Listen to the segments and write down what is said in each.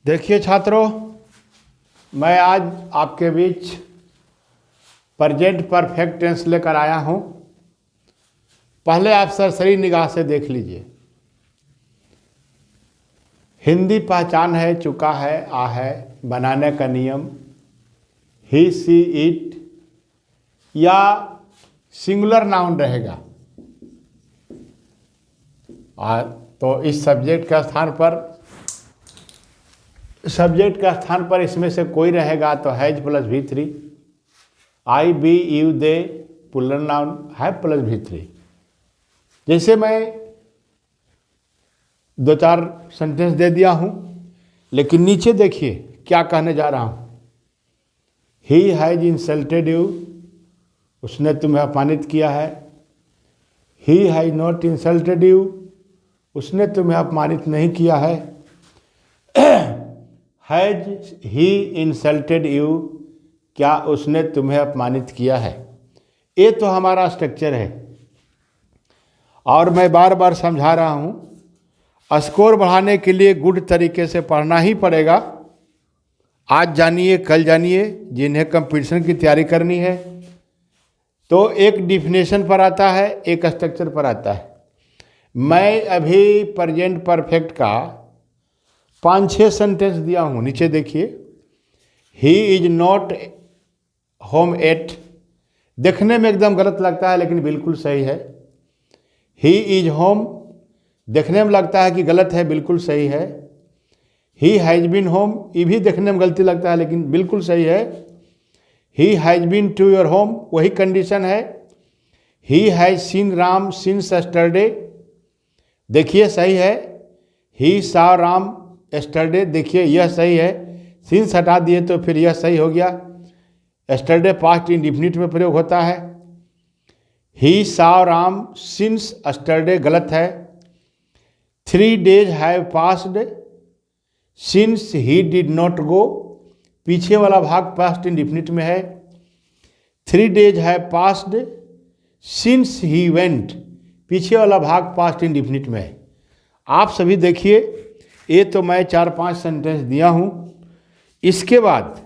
देखिए छात्रों, मैं आज आपके बीच प्रेजेंट परफेक्ट टेंस लेकर आया हूँ। पहले आप सरसरी निगाह से देख लीजिए। हिंदी पहचान है, चुका है, आ है, बनाने का नियम, ही सी इट या सिंगुलर नाउन रहेगा। तो इस सब्जेक्ट का स्थान पर इसमें से कोई रहेगा तो has plus V3, I we you they plural noun have plus V3। जैसे मैं दो चार सेंटेंस दे दिया हूँ, लेकिन नीचे देखिए क्या कहने जा रहा हूँ। ही हैज इंसल्टेड यू, उसने तुम्हें अपमानित किया है। He has not insulted you, उसने तुम्हें अपमानित नहीं किया है। हैज ही इंसल्टेड यू, क्या उसने तुम्हें अपमानित किया है। ये तो हमारा स्ट्रक्चर है और मैं बार बार समझा रहा हूँ, स्कोर बढ़ाने के लिए गुड तरीके से पढ़ना ही पड़ेगा। आज जानिए कल जानिए, जिन्हें कंपटीशन की तैयारी करनी है तो एक डिफिनेशन पर आता है, एक स्ट्रक्चर पर आता है। मैं अभी प्रेजेंट परफेक्ट का 5-6 सेंटेंस दिया हूँ। नीचे देखिए, he is not home at, देखने में एकदम गलत लगता है लेकिन बिल्कुल सही है। ही इज होम, देखने में लगता है कि गलत है, बिल्कुल सही है। ही हैज बीन होम, ये भी देखने में गलती लगता है लेकिन बिल्कुल सही है। He has been to your home, वही कंडीशन है। He has seen Ram since yesterday, देखिए सही है। ही सा राम यस्टरडे, देखिए यह सही है। सिंस हटा दिए तो फिर यह सही हो गया। यस्टरडे पास्ट इंडिफिनिट में प्रयोग होता है। ही सा राम सिंस यस्टरडे गलत है। 3 days have passed since he did not go, पीछे वाला भाग पास्ट इंडिफिनिट में है। 3 days have passed since he went, पीछे वाला भाग पास्ट इंडिफिनिट में है। आप सभी देखिए, ये तो मैं 4-5 सेंटेंस दिया हूँ। इसके बाद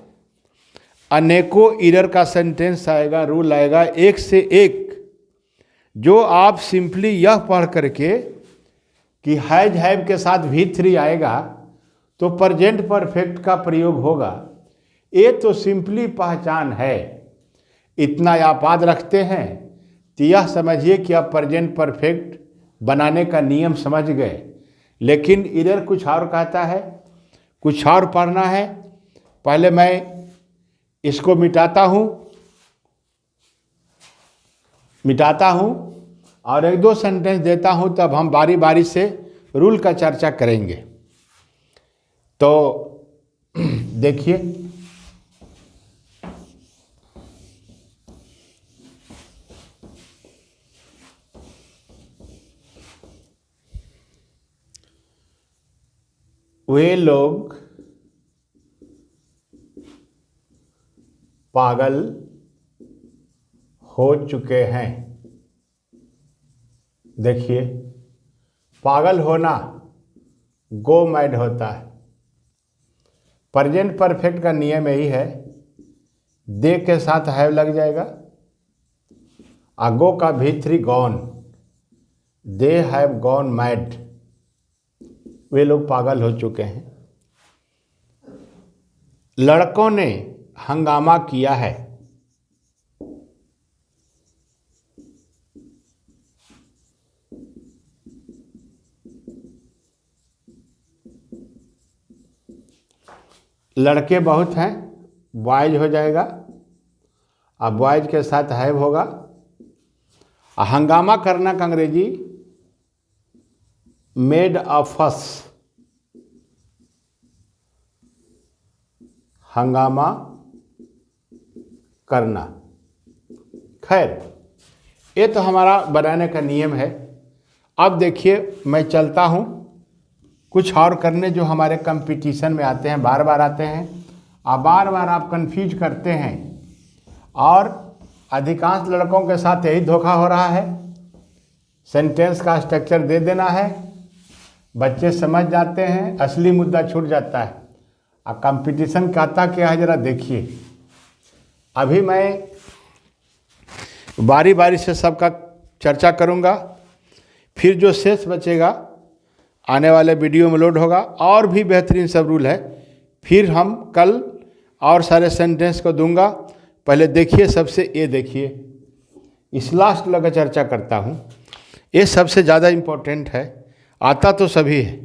अनेकों एरर का सेंटेंस आएगा, रूल आएगा, एक से एक, जो आप सिंपली यह पढ़ करके कि हैज हैव के साथ V3 आएगा तो प्रेजेंट परफेक्ट का प्रयोग होगा। ये तो सिंपली पहचान है। इतना आप याद रखते हैं तो यह समझिए कि आप प्रेजेंट परफेक्ट बनाने का नियम समझ गए। लेकिन इधर कुछ और कहता है, कुछ और पढ़ना है। पहले मैं इसको मिटाता हूँ और 1-2 सेंटेंस देता हूँ, तब हम बारी बारी से रूल का चर्चा करेंगे। तो देखिए, वे लोग पागल हो चुके हैं। देखिए, पागल होना गो मैड होता है। प्रेजेंट परफेक्ट का नियम यही है, दे के साथ हैव लग जाएगा। गो का V3 gone, they have gone mad, वे लोग पागल हो चुके हैं। लड़कों ने हंगामा किया है। लड़के बहुत हैं, बॉयज हो जाएगा। अब बॉयज के साथ हैव होगा। हंगामा करना का अंग्रेजी मेड अ फस, हंगामा करना। खैर, ये तो हमारा बनाने का नियम है। अब देखिए, मैं चलता हूँ कुछ और करने जो हमारे कंपटीशन में आते हैं, बार बार आते हैं और बार बार आप कंफ्यूज करते हैं। और अधिकांश लड़कों के साथ यही धोखा हो रहा है। सेंटेंस का स्ट्रक्चर दे देना है, बच्चे समझ जाते हैं, असली मुद्दा छूट जाता है। कंपटीशन कहता क्या है जरा देखिए। अभी मैं बारी बारी से सबका चर्चा करूंगा, फिर जो शेष बचेगा आने वाले वीडियो में लोड होगा। और भी बेहतरीन सब रूल है, फिर हम कल और सारे सेंटेंस को दूंगा। पहले देखिए, सबसे ये देखिए, इस लास्ट लगा चर्चा करता हूँ। ये सबसे ज़्यादा इम्पोर्टेंट है, आता तो सभी है,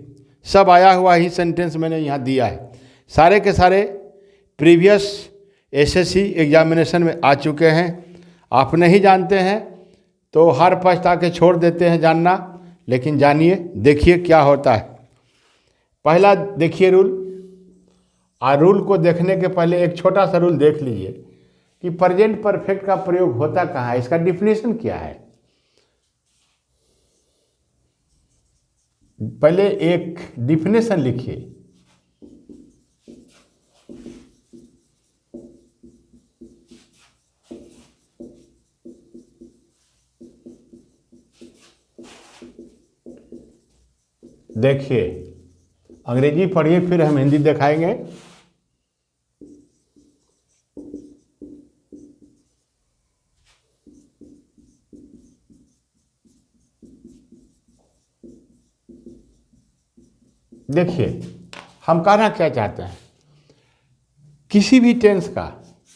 सब आया हुआ ही सेंटेंस मैंने यहाँ दिया है। सारे के सारे प्रीवियस एसएससी एग्जामिनेशन में आ चुके हैं। आप नहीं जानते हैं तो हर पछता के छोड़ देते हैं जानना, लेकिन जानिए, देखिए क्या होता है। पहला देखिए रूल, और रूल को देखने के पहले एक छोटा सा रूल देख लीजिए कि प्रेजेंट परफेक्ट का प्रयोग होता कहाँ है, इसका डिफिनेशन क्या है। पहले एक डिफिनेशन लिखिए। देखिए, अंग्रेजी पढ़िए, फिर हम हिंदी दिखाएंगे। देखिए, हम कहना क्या चाहते हैं, किसी भी टेंस का,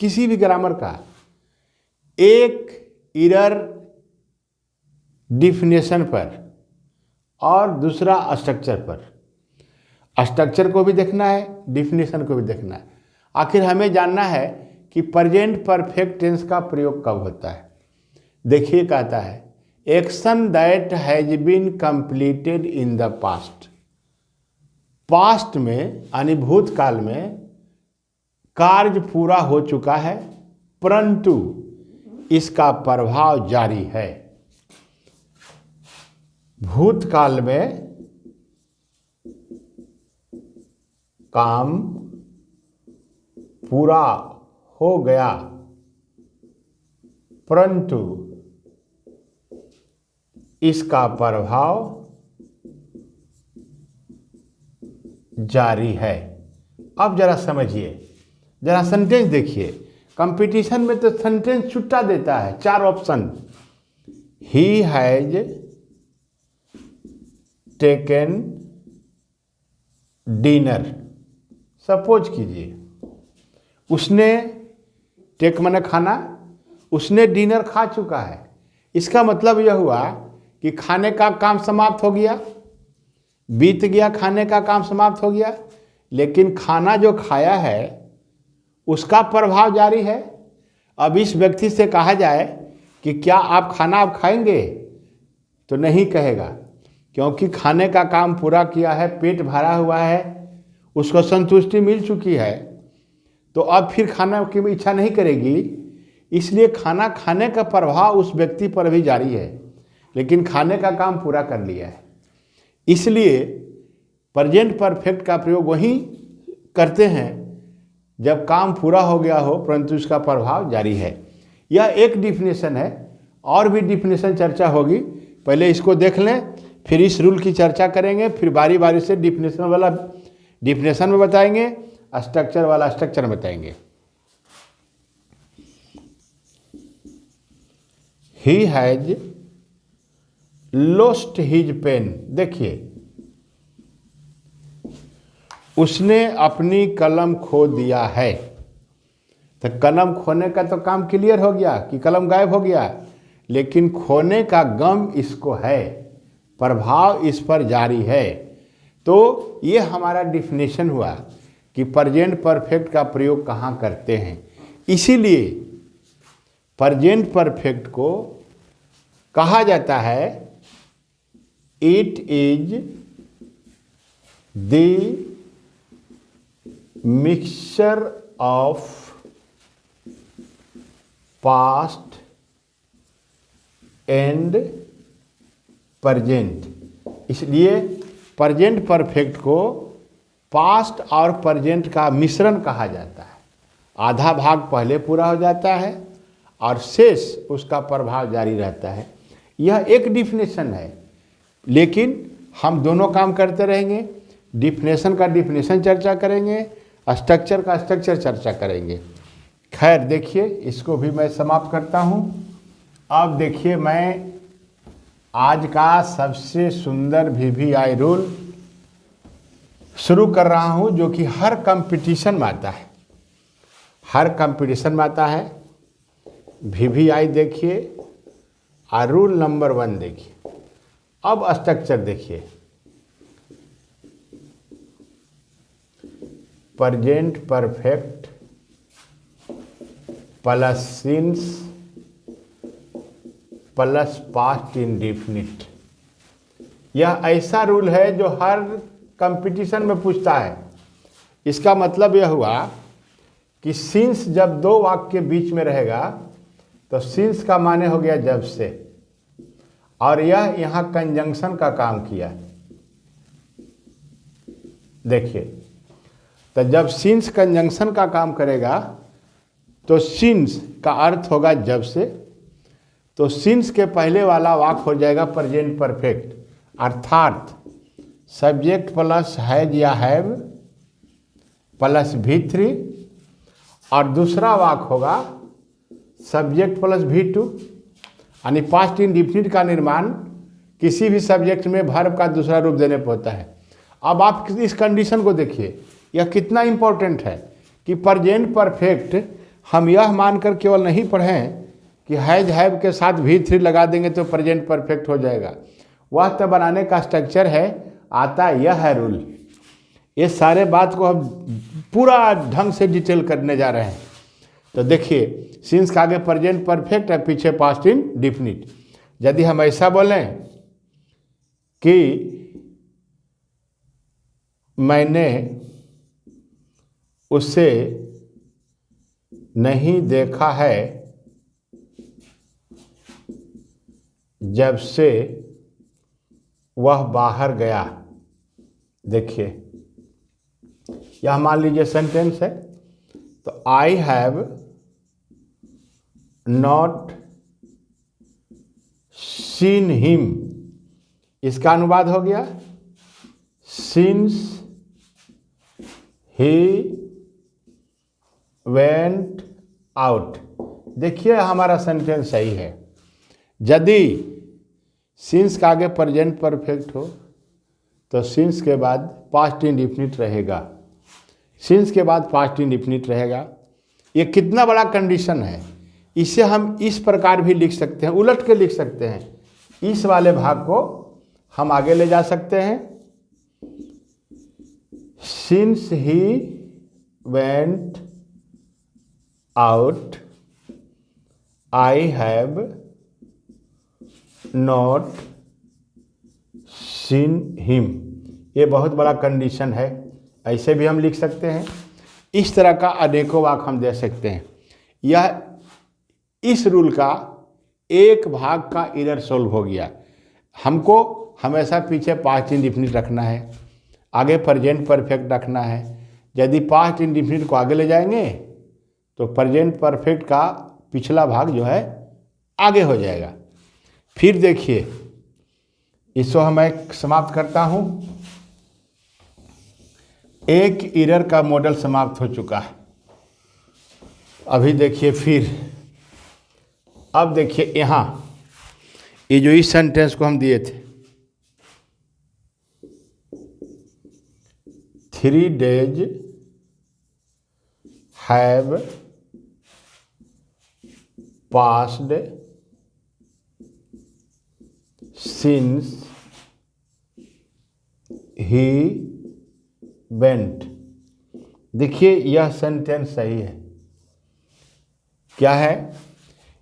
किसी भी ग्रामर का एक एरर डिफिनेशन पर और दूसरा स्ट्रक्चर पर। स्ट्रक्चर को भी देखना है, डिफिनेशन को भी देखना है। आखिर हमें जानना है कि प्रेजेंट परफेक्ट टेंस का प्रयोग कब होता है। देखिए, कहता है action that has been completed in the past. Past में यानी भूतकाल में कार्य पूरा हो चुका है, परंतु इसका प्रभाव जारी है। भूतकाल में काम पूरा हो गया, परंतु इसका प्रभाव जारी है। अब जरा समझिए, जरा सेंटेंस देखिए। कंपटीशन में तो सेंटेंस छुट्टा देता है, 4 option. He has taken dinner. Suppose कीजिए उसने, टेक माने खाना, उसने डिनर खा चुका है। इसका मतलब यह हुआ कि खाने का काम समाप्त हो गया, बीत गया, खाने का काम समाप्त हो गया, लेकिन खाना जो खाया है उसका प्रभाव जारी है। अब इस व्यक्ति से कहा जाए कि क्या आप खाना अब खाएंगे, तो नहीं कहेगा, क्योंकि खाने का काम पूरा किया है, पेट भरा हुआ है, उसको संतुष्टि मिल चुकी है, तो अब फिर खाना की इच्छा नहीं करेगी। इसलिए खाना खाने का प्रभाव उस व्यक्ति पर भी जारी है, लेकिन खाने का काम पूरा कर लिया है। इसलिए प्रेजेंट परफेक्ट का प्रयोग वहीं करते हैं जब काम पूरा हो गया हो, परंतु इसका प्रभाव जारी है। यह एक डिफिनेशन है, और भी डिफिनेशन चर्चा होगी। पहले इसको देख लें, फिर इस रूल की चर्चा करेंगे, फिर बारी बारी से डिफिनेशन वाला डिफिनेशन में बताएंगे, स्ट्रक्चर वाला स्ट्रक्चर में बताएंगे। He has lost his pen. देखिए, उसने अपनी कलम खो दिया है। तो कलम खोने का तो काम क्लियर हो गया कि कलम गायब हो गया, लेकिन खोने का गम इसको है, प्रभाव इस पर जारी है। तो ये हमारा डिफिनेशन हुआ कि प्रेजेंट परफेक्ट का प्रयोग कहाँ करते हैं। इसीलिए प्रेजेंट परफेक्ट को कहा जाता है it is the mixture of past and present. इसलिए प्रेजेंट परफेक्ट को पास्ट और प्रेजेंट का मिश्रण कहा जाता है। आधा भाग पहले पूरा हो जाता है और शेष उसका प्रभाव जारी रहता है। यह एक डिफिनेशन है, लेकिन हम दोनों काम करते रहेंगे। डिफिनेशन का डिफिनेशन चर्चा करेंगे, स्ट्रक्चर का स्ट्रक्चर चर्चा करेंगे। खैर देखिए, इसको भी मैं समाप्त करता हूँ। अब देखिए, मैं आज का सबसे सुंदर VVI रूल शुरू कर रहा हूँ, जो कि हर कंपटीशन में आता है, हर कंपटीशन में आता है। VVI देखिए और रूल नंबर 1 देखिए। अब स्ट्रक्चर देखिए, present perfect plus since plus past indefinite. यह ऐसा रूल है जो हर कंपटीशन में पूछता है। इसका मतलब यह हुआ कि सिंस जब दो वाक्य के बीच में रहेगा तो सिंस का माने हो गया जब से, और यह यहाँ कंजंक्शन का काम किया। देखिए, तो जब सिंस कंजंक्शन का काम करेगा तो सिंस का अर्थ होगा जब से, तो सिंस के पहले वाला वाक्य हो जाएगा प्रेजेंट परफेक्ट, अर्थात सब्जेक्ट प्लस हैज या हैव प्लस V3, और दूसरा वाक्य होगा सब्जेक्ट प्लस V2। यानी पास्ट इंडेफिनिट का निर्माण किसी भी सब्जेक्ट में वर्ब का दूसरा रूप देने पर होता है। अब आप इस कंडीशन को देखिए, यह कितना इंपॉर्टेंट है कि प्रेजेंट परफेक्ट हम यह मानकर केवल नहीं पढ़ें कि हैज हैव के साथ V3 लगा देंगे तो प्रेजेंट परफेक्ट हो जाएगा। वह तो बनाने का स्ट्रक्चर है, आता यह है रूल। ये सारे बात को हम पूरा ढंग से डिटेल करने जा रहे हैं। तो देखिए, सिंस का आगे प्रेजेंट परफेक्ट है, पीछे पास्ट इंडेफिनिट। यदि हम ऐसा बोलें कि मैंने उसे नहीं देखा है जब से वह बाहर गया। देखिए, यह मान लीजिए सेंटेंस है, तो I have not seen him, इसका अनुवाद हो गया सिंस ही वेंट आउट। देखिए, हमारा सेंटेंस सही है। यदि सिंस का आगे प्रेजेंट परफेक्ट हो तो सिंस के बाद पास्ट इंडेफिनिट रहेगा, सिंस के बाद पास्ट इंडेफिनिट रहेगा। ये कितना बड़ा कंडीशन है। इसे हम इस प्रकार भी लिख सकते हैं, उलट के लिख सकते हैं। इस वाले भाग को हम आगे ले जा सकते हैं, since he went out I have not seen him. ये बहुत बड़ा कंडीशन है, ऐसे भी हम लिख सकते हैं। इस तरह का अनेकों वाक्य हम दे सकते हैं। यह इस रूल का एक भाग का एरर सोल्व हो गया। हमको हमेशा पीछे पास्ट इंडेफिनिट रखना है, आगे प्रेजेंट परफेक्ट रखना है। यदि पास्ट इंडेफिनिट को आगे ले जाएंगे तो प्रेजेंट परफेक्ट का पिछला भाग जो है आगे हो जाएगा। फिर देखिए, इसको मैं समाप्त करता हूं। एक एरर का मॉडल समाप्त हो चुका है। अभी देखिए, फिर अब देखिए, यहाँ ये जो इस सेंटेंस को हम दिए थे, 3 days have passed since he went। देखिए, यह सेंटेंस सही है। क्या है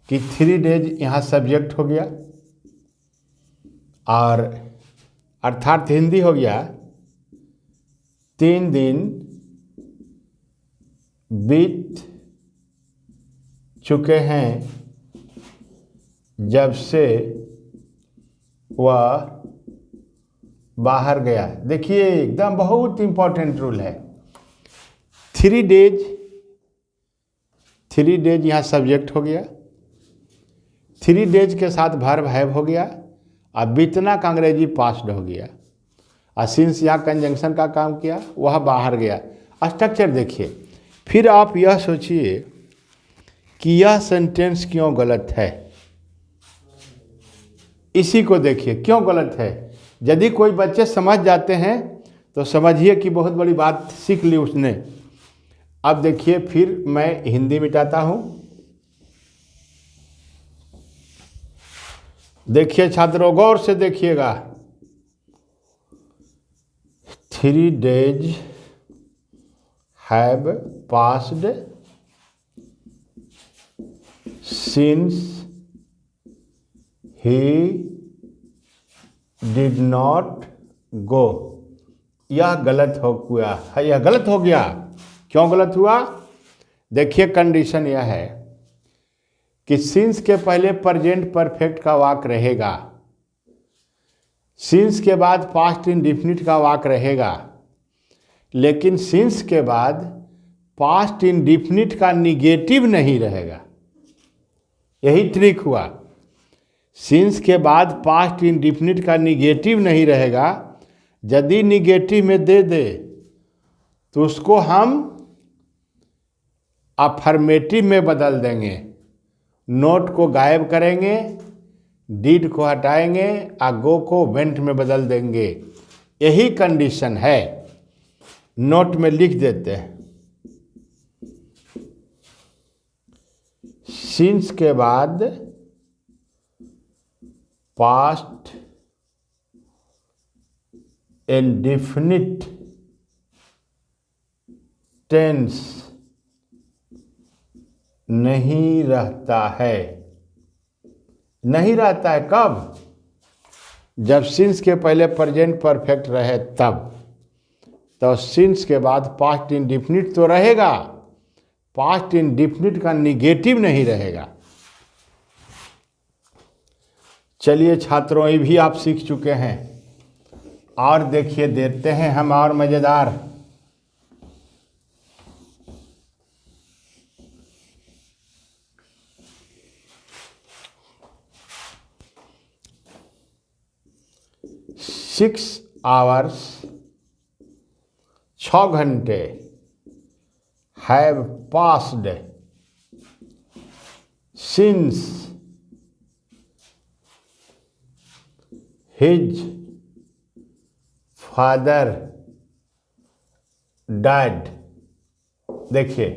कि 3 days यहाँ सब्जेक्ट हो गया, और अर्थात हिंदी हो गया 3 दिन बीत चुके हैं जब से वह बाहर गया। देखिए, एकदम बहुत इंपॉर्टेंट रूल है। 3 डेज यहाँ सब्जेक्ट हो गया, 3 डेज के साथ वर्ब हैव हो गया, और बीतना का अंग्रेजी पास्ट हो गया, और सिंस यहाँ कंजंक्शन का काम किया, वह बाहर गया। स्ट्रक्चर देखिए। फिर आप यह सोचिए कि यह सेंटेंस क्यों गलत है। इसी को देखिए क्यों गलत है। यदि कोई बच्चे समझ जाते हैं तो समझिए कि बहुत बड़ी बात सीख ली उसने। अब देखिए फिर मैं हिंदी मिटाता हूं। देखिए छात्रों, गौर से देखिएगा। 3 days have passed since he did not go। यह गलत हो गया है, यह गलत हो गया। क्यों गलत हुआ? देखिए कंडीशन यह है कि सिंस के पहले प्रेजेंट परफेक्ट का वाक्य रहेगा, सिंस के बाद पास्ट इंडिफिनिट का वाक्य रहेगा, लेकिन सिंस के बाद पास्ट इंडिफिनिट का निगेटिव नहीं रहेगा। यही ट्रिक हुआ। सिंस के बाद पास्ट इंडिफिनिट का निगेटिव नहीं रहेगा। यदि निगेटिव में दे दे तो उसको हम अफर्मेटिव में बदल देंगे, नोट को गायब करेंगे, डिड को हटाएंगे, गो को वेंट में बदल देंगे। यही कंडीशन है। नोट में लिख देते हैं, सिंस के बाद पास्ट इंडेफिनिट टेंस नहीं रहता है। नहीं रहता है कब? जब सिंस के पहले प्रेजेंट परफेक्ट रहे तब। तो सिंस के बाद पास्ट इंडेफिनिट तो रहेगा, पास्ट इंडेफिनिट का निगेटिव नहीं रहेगा। चलिए छात्रों, ये भी आप सीख चुके हैं। और देखिए देते हैं हम और मज़ेदार। सिक्स आवर्स 6 घंटे have passed since his father died. देखिए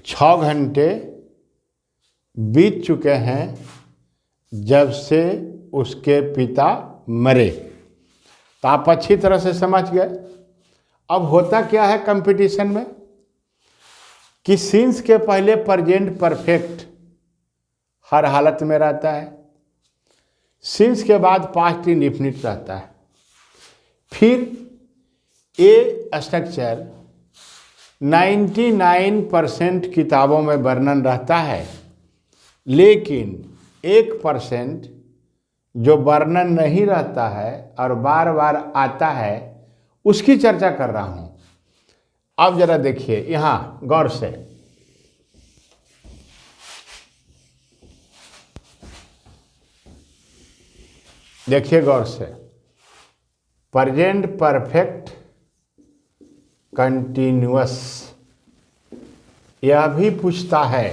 6 घंटे बीत चुके हैं जब से उसके पिता मरे। तो आप अच्छी तरह से समझ गए। अब होता क्या है कंपटीशन में कि सिंस के पहले प्रेजेंट परफेक्ट हर हालत में रहता है, सिंस के बाद पास्ट इंडेफिनिट रहता है। फिर ये स्ट्रक्चर 99% किताबों में वर्णन रहता है, लेकिन 1% जो वर्णन नहीं रहता है और बार बार आता है, उसकी चर्चा कर रहा हूं। अब जरा देखिए यहां गौर से। देखिए गौर से, प्रेजेंट परफेक्ट कंटिन्यूअस यह भी पूछता है।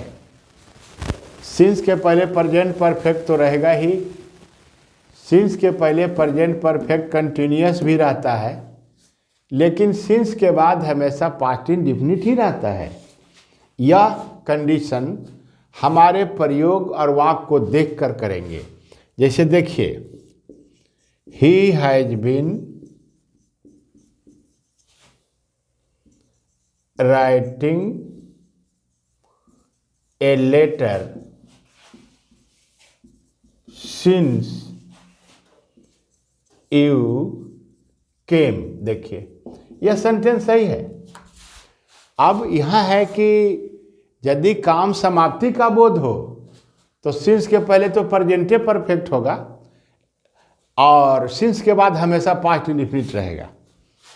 सिंस के पहले प्रेजेंट परफेक्ट तो रहेगा ही, सिंस के पहले प्रेजेंट परफेक्ट कंटिन्यूअस भी रहता है, लेकिन सिंस के बाद हमेशा पास्ट इंडेफिनिट ही रहता है। यह कंडीशन हमारे प्रयोग और वाक्य को देखकर करेंगे। जैसे देखिए, he has been writing a letter since you came. देखिए यह सेंटेंस सही है। अब यहां है कि यदि काम समाप्ति का बोध हो तो सिंस के पहले तो प्रेजेंटे परफेक्ट होगा और सिंस के बाद हमेशा पास्ट इंडेफिनिट रहेगा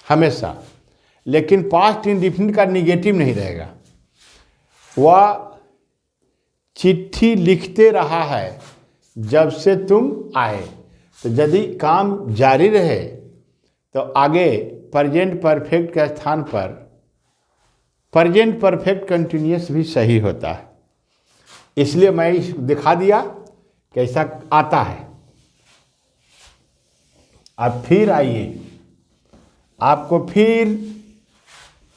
हमेशा, लेकिन पास्ट इंडेफिनिट का निगेटिव नहीं रहेगा। वह चिट्ठी लिखते रहा है जब से तुम आए। तो यदि काम जारी रहे तो आगे प्रेजेंट परफेक्ट के स्थान पर प्रेजेंट परफेक्ट कंटिन्यूअस भी सही होता है, इसलिए मैं दिखा दिया कि ऐसा आता है। अब फिर आइए, आपको फिर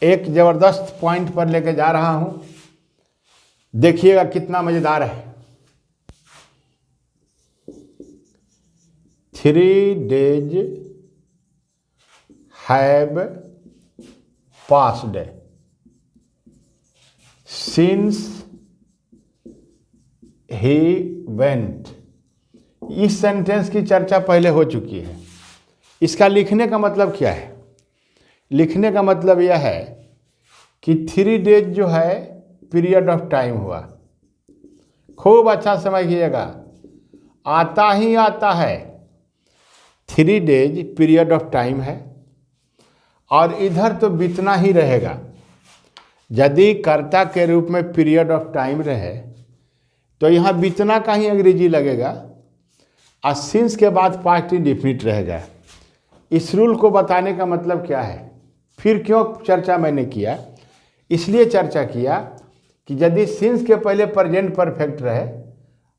एक ज़बरदस्त पॉइंट पर लेके जा रहा हूं, देखिएगा कितना मज़ेदार है। 3 days have passed since he went। इस सेंटेंस की चर्चा पहले हो चुकी है। इसका लिखने का मतलब क्या है? लिखने का मतलब यह है कि 3 days जो है पीरियड ऑफ टाइम हुआ। खूब अच्छा समझिएगा, आता ही आता है। 3 days पीरियड ऑफ टाइम है और इधर तो बीतना ही रहेगा। यदि कर्ता के रूप में पीरियड ऑफ टाइम रहे तो यहाँ बीतना का ही अंग्रेजी लगेगा और सिंस के बाद पास्ट इंडेफिनिट रहेगा। इस रूल को बताने का मतलब क्या है, फिर क्यों चर्चा मैंने किया? इसलिए चर्चा किया कि यदि सिंस के पहले प्रेजेंट परफेक्ट रहे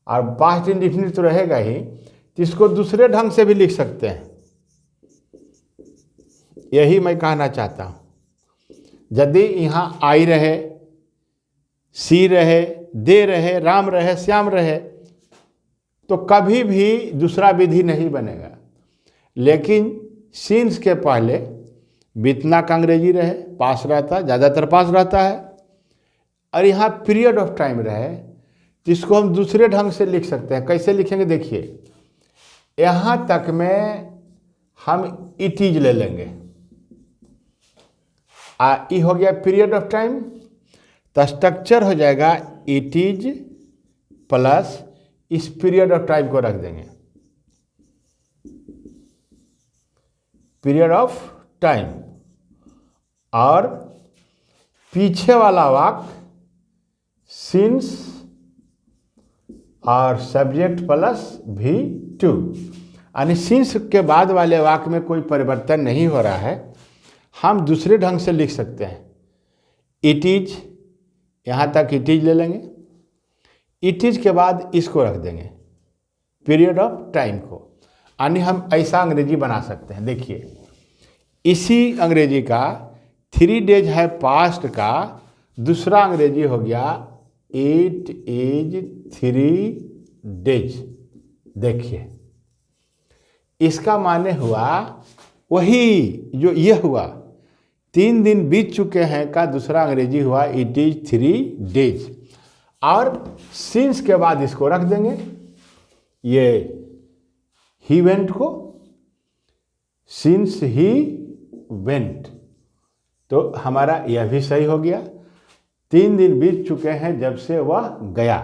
और पास्ट इंडेफिनिट तो रहेगा ही, तो इसको दूसरे ढंग से भी लिख सकते हैं। यही मैं कहना चाहता हूँ। यदि यहाँ आई रहे, सी रहे, दे रहे, राम रहे, श्याम रहे, तो कभी भी दूसरा विधि नहीं बनेगा। लेकिन सिंस के पहले बीतना का अंग्रेजी रहे, पास रहता, ज़्यादातर पास रहता है, और यहाँ पीरियड ऑफ टाइम रहे, जिसको हम दूसरे ढंग से लिख सकते हैं। कैसे लिखेंगे देखिए, यहाँ तक में हम इट इज ले लेंगे। ई हो गया पीरियड ऑफ टाइम, तो स्ट्रक्चर हो जाएगा इट इज प्लस इस पीरियड ऑफ टाइम को रख देंगे, पीरियड ऑफ टाइम, और पीछे वाला वाक्य सिंस और सब्जेक्ट प्लस V2। यानी सिंस के बाद वाले वाक्य में कोई परिवर्तन नहीं हो रहा है, हम दूसरे ढंग से लिख सकते हैं। इट इज, यहाँ तक इट इज ले लेंगे, इट इज के बाद इसको रख देंगे पीरियड ऑफ टाइम को। यानी हम ऐसा अंग्रेजी बना सकते हैं। देखिए, इसी अंग्रेजी का 3 days है पास्ट का दूसरा अंग्रेजी हो गया इट इज 3 days। देखिए, इसका माने हुआ वही जो ये हुआ 3 दिन बीत चुके हैं का दूसरा अंग्रेजी हुआ इट इज 3 days, और सिंस के बाद इसको रख देंगे ये ही वेंट को, सिंस ही वेंट, तो हमारा यह भी सही हो गया। 3 दिन बीत चुके हैं जब से वह गया।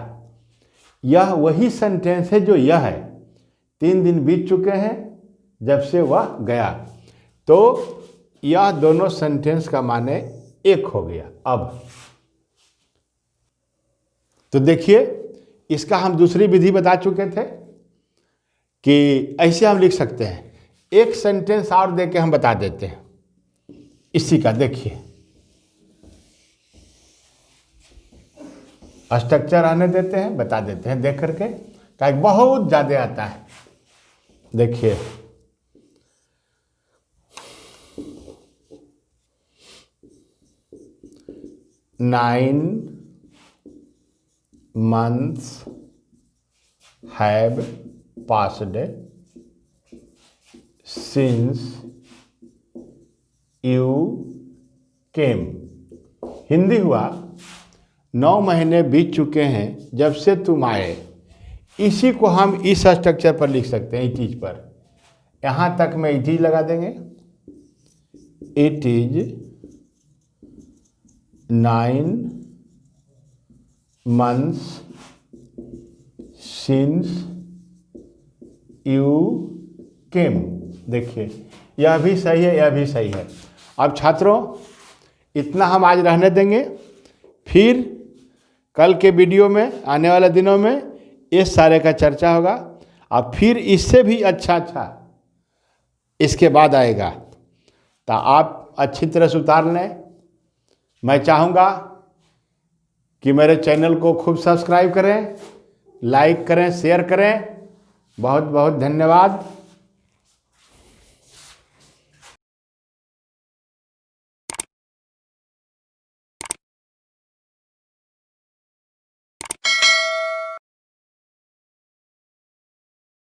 यह वही सेंटेंस है जो यह है, 3 दिन बीत चुके हैं जब से वह गया। तो यह दोनों सेंटेंस का माने एक हो गया। अब तो देखिए, इसका हम दूसरी विधि बता चुके थे कि ऐसे हम लिख सकते हैं। एक सेंटेंस और देके हम बता देते हैं इसी का। देखिए, स्ट्रक्चर आने देते हैं, बता देते हैं देख करके, क्या बहुत ज़्यादा आता है। देखिए, nine months have passed since you came। Hindi हुआ 9 महीने बीत चुके हैं जब से तुम आए। इसी को हम इस स्ट्रक्चर पर लिख सकते हैं, इट इज पर। यहाँ तक में इट इज लगा देंगे, it is 9 months since you came। देखिए, यह भी सही है, यह भी सही है। अब छात्रों, इतना हम आज रहने देंगे, फिर कल के वीडियो में आने वाले दिनों में इस सारे का चर्चा होगा, और फिर इससे भी अच्छा इसके बाद आएगा। तो आप अच्छी तरह से उतार लें। मैं चाहूँगा कि मेरे चैनल को खूब सब्सक्राइब करें, लाइक करें, शेयर करें। बहुत बहुत धन्यवाद।